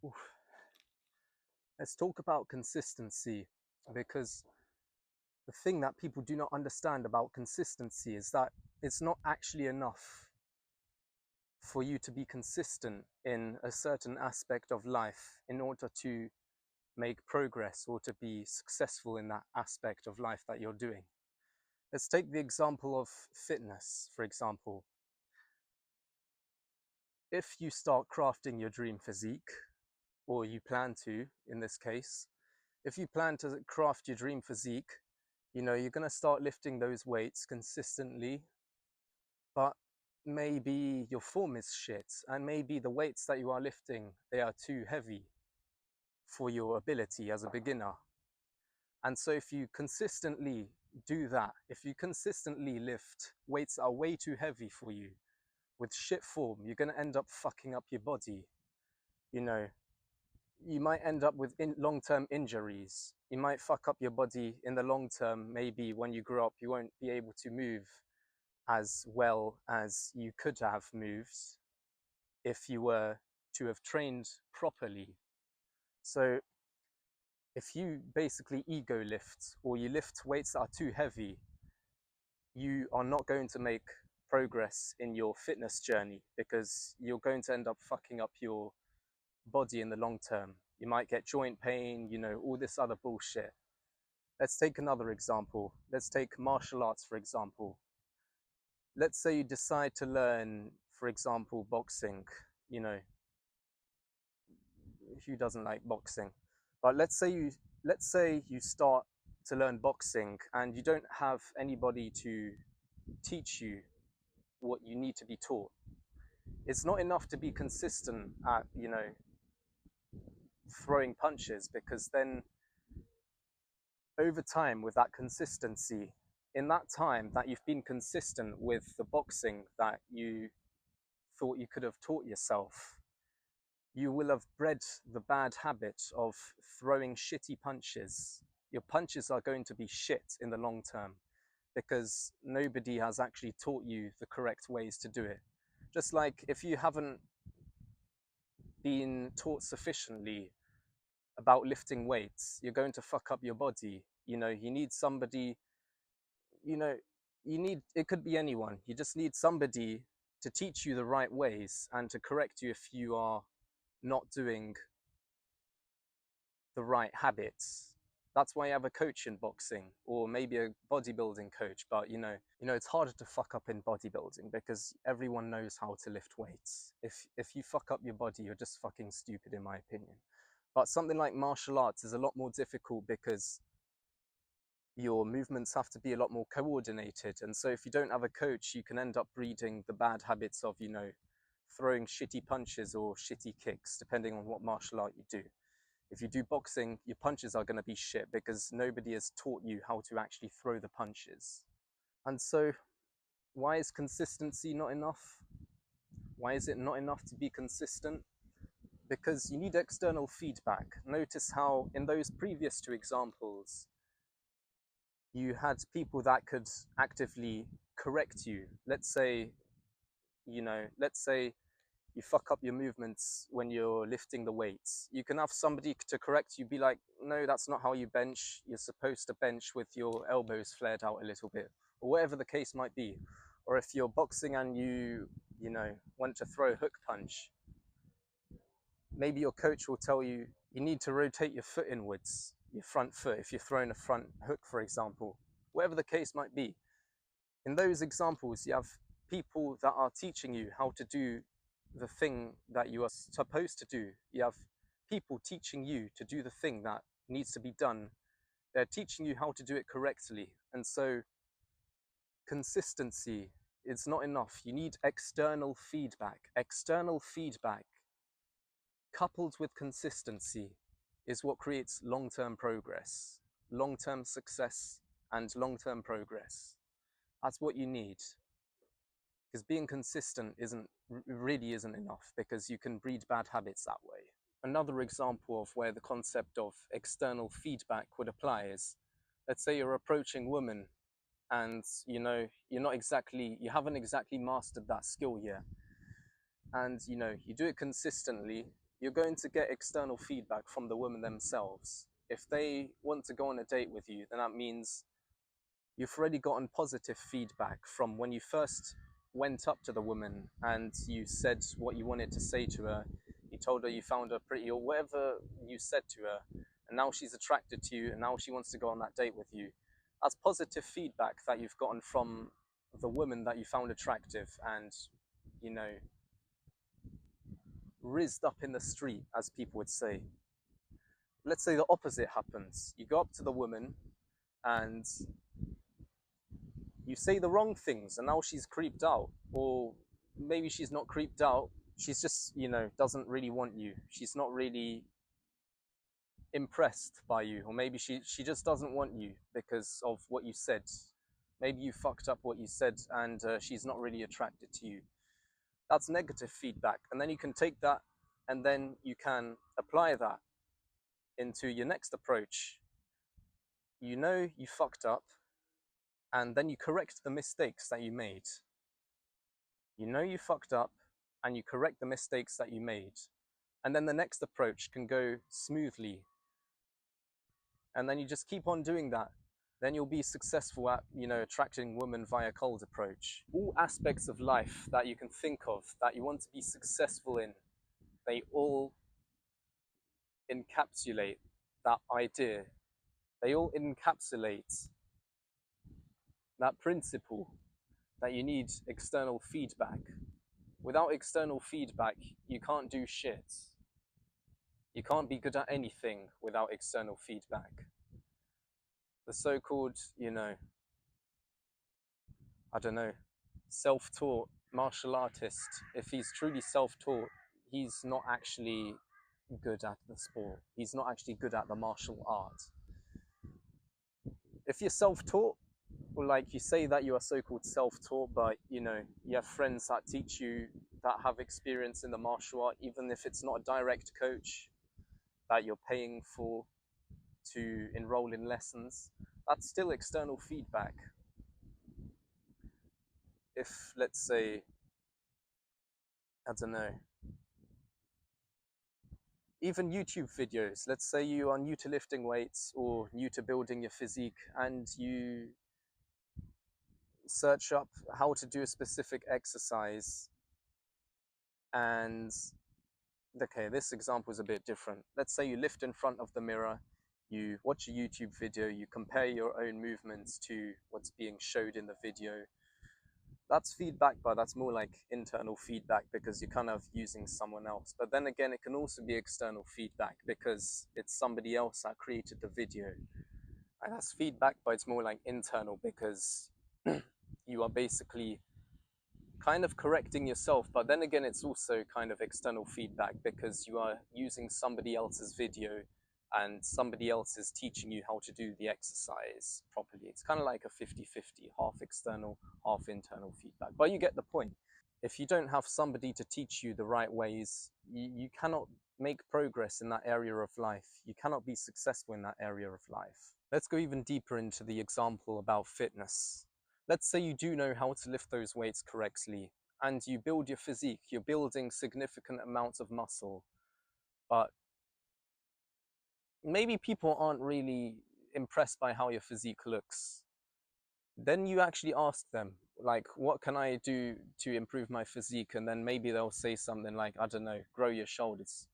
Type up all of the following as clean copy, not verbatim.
Oof. Let's talk about consistency, because the thing that people do not understand about consistency is that it's not actually enough for you to be consistent in a certain aspect of life in order to make progress or to be successful in that aspect of life that you're doing. Let's take the example of fitness, for example. If you start crafting your dream physique, or you plan to in this case, if you plan to craft your dream physique, you're going to start lifting those weights consistently, but maybe your form is shit, and maybe the weights that you are lifting, they are too heavy for your ability as a beginner. And so if you consistently do that, if you consistently lift weights that are way too heavy for you with shit form, you're going to end up fucking up your body. You know, you might end up with long-term injuries. You might fuck up your body in the long term. Maybe when you grow up, you won't be able to move as well as you could have moved if you were to have trained properly. So if you basically ego lift, or you lift weights that are too heavy, you are not going to make progress in your fitness journey, because you're going to end up fucking up your body in the long term. You might get joint pain, all this other bullshit. Let's take another example. Let's take martial arts, for example. Let's say you decide to learn, for example, boxing. You know, who doesn't like boxing? But let's say you start to learn boxing and you don't have anybody to teach you what you need to be taught. It's not enough to be consistent at, throwing punches, because then over time, with that consistency, in that time that you've been consistent with the boxing that you thought you could have taught yourself, you will have bred the bad habit of throwing shitty punches. Your punches are going to be shit in the long term, because nobody has actually taught you the correct ways to do it. Just like if you haven't been taught sufficiently about lifting weights, you're going to fuck up your body. You need somebody, you know, it could be anyone. You just need somebody to teach you the right ways and to correct you if you are not doing the right habits. That's why you have a coach in boxing, or maybe a bodybuilding coach. But it's harder to fuck up in bodybuilding because everyone knows how to lift weights. If you fuck up your body, you're just fucking stupid, in my opinion. But something like martial arts is a lot more difficult because your movements have to be a lot more coordinated. And so if you don't have a coach, you can end up breeding the bad habits of, throwing shitty punches or shitty kicks, depending on what martial art you do. If you do boxing, your punches are going to be shit because nobody has taught you how to actually throw the punches. And so, why is consistency not enough? Why is it not enough to be consistent? Because you need external feedback. Notice how in those previous two examples, you had people that could actively correct you. Let's say you fuck up your movements when you're lifting the weights. You can have somebody to correct you, be like, no, that's not how you bench. You're supposed to bench with your elbows flared out a little bit, or whatever the case might be. Or if you're boxing and you want to throw a hook punch, maybe your coach will tell you you need to rotate your foot inwards, your front foot, if you're throwing a front hook, for example. Whatever the case might be. In those examples, you have people that are teaching you how to do the thing that you are supposed to do. You have people teaching you to do the thing that needs to be done. They're teaching you how to do it correctly. And so consistency is not enough. You need external feedback. External feedback coupled with consistency is what creates long-term progress, long-term success, and long-term progress. That's what you need. Because being consistent really isn't enough, because you can breed bad habits that way. Another example of where the concept of external feedback would apply is, let's say you're approaching women and you haven't exactly mastered that skill yet. And you do it consistently, you're going to get external feedback from the women themselves. If they want to go on a date with you, then that means you've already gotten positive feedback from when you first went up to the woman and you said what you wanted to say to her. You told her you found her pretty or whatever you said to her, and now she's attracted to you and now she wants to go on that date with you. That's positive feedback that you've gotten from the woman that you found attractive and, you know, rizzed up in the street, as people would say. Let's say the opposite happens. You go up to the woman and you say the wrong things and now she's creeped out, or maybe she's not creeped out, she's just, you know, doesn't really want you, she's not really impressed by you, or maybe she just doesn't want you because of what you said. Maybe you fucked up what you said and she's not really attracted to you. That's negative feedback, and then you can take that and then you can apply that into your next approach. You know you fucked up, and then you correct the mistakes that you made. You know you fucked up and you correct the mistakes that you made. And then the next approach can go smoothly. And then you just keep on doing that. Then you'll be successful at, you know, attracting women via cold approach. All aspects of life that you can think of that you want to be successful in, they all encapsulate that idea. They all encapsulate that principle that you need external feedback. Without external feedback, you can't do shit. You can't be good at anything without external feedback. The so-called, you know, I don't know, self-taught martial artist, if he's truly self-taught, he's not actually good at the sport. He's not actually good at the martial art. If you're self-taught, or like you say that you are so-called self-taught, but you know, you have friends that teach you, that have experience in the martial art, even if it's not a direct coach that you're paying for to enroll in lessons, that's still external feedback. If, let's say, I don't know, even YouTube videos, let's say you are new to lifting weights or new to building your physique, and you search up how to do a specific exercise, and okay, this example is a bit different. Let's say you lift in front of the mirror, you watch a YouTube video, you compare your own movements to what's being showed in the video. That's feedback, but that's more like internal feedback because you're kind of using someone else. But then again, it can also be external feedback because it's somebody else that created the video. And that's feedback, but it's more like internal because you are basically kind of correcting yourself, but then again, it's also kind of external feedback because you are using somebody else's video and somebody else is teaching you how to do the exercise properly. It's kind of like a 50-50, half external, half internal feedback, but you get the point. If you don't have somebody to teach you the right ways, you cannot make progress in that area of life. You cannot be successful in that area of life. Let's go even deeper into the example about fitness. Let's say you do know how to lift those weights correctly and you build your physique, you're building significant amounts of muscle, but maybe people aren't really impressed by how your physique looks. Then you actually ask them, like, what can I do to improve my physique? And then maybe they'll say something like, I don't know, grow your shoulders.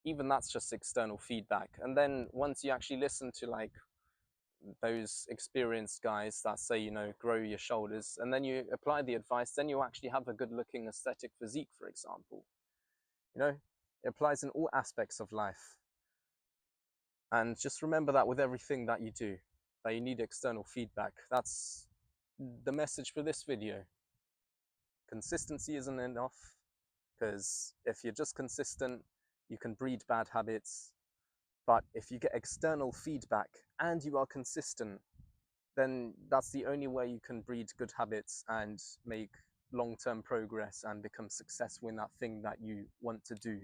Even that's just external feedback. And then once you actually listen to like those experienced guys that say, you know, grow your shoulders, and then you apply the advice, then you actually have a good looking aesthetic physique, for example. You know, it applies in all aspects of life. And just remember that with everything that you do, that you need external feedback. That's the message for this video. Consistency isn't enough, because if you're just consistent, you can breed bad habits. But if you get external feedback and you are consistent, then that's the only way you can breed good habits and make long-term progress and become successful in that thing that you want to do.